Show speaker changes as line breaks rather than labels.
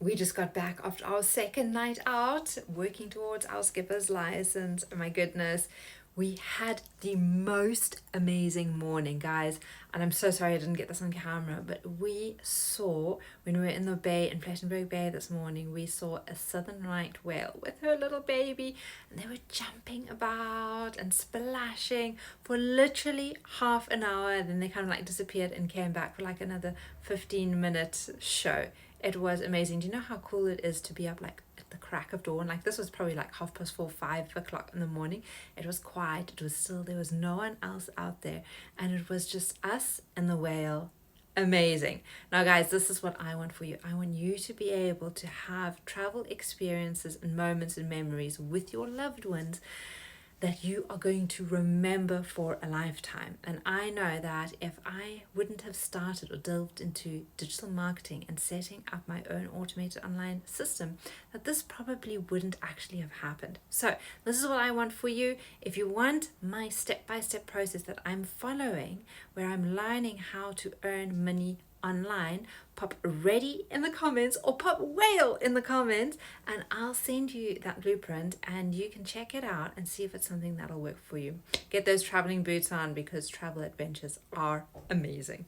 We just got back after our second night out, working towards our skipper's license. Oh my goodness, we had the most amazing morning, guys. And I'm so sorry I didn't get this on camera, but we saw, when we were in the bay, in Plettenberg Bay this morning, we saw a southern right whale with her little baby, and they were jumping about and splashing for literally half an hour. And then they kind of like disappeared and came back for like another 15-minute show. It was amazing. Do you know how cool it is to be up like at the crack of dawn? Like this was probably like 4:30, 5 o'clock in the morning. It was quiet. It was still, there was no one else out there. And it was just us and the whale. Amazing. Now guys, this is what I want for you. I want you to be able to have travel experiences and moments and memories with your loved ones that you are going to remember for a lifetime. And I know that if I wouldn't have started or delved into digital marketing and setting up my own automated online system, that this probably wouldn't actually have happened. So this is what I want for you. If you want my step-by-step process that I'm following, where I'm learning how to earn money online, pop ready in the comments or pop whale in the comments, and I'll send you that blueprint and you can check it out and see if it's something that'll work for you. Get those traveling boots on because travel adventures are amazing.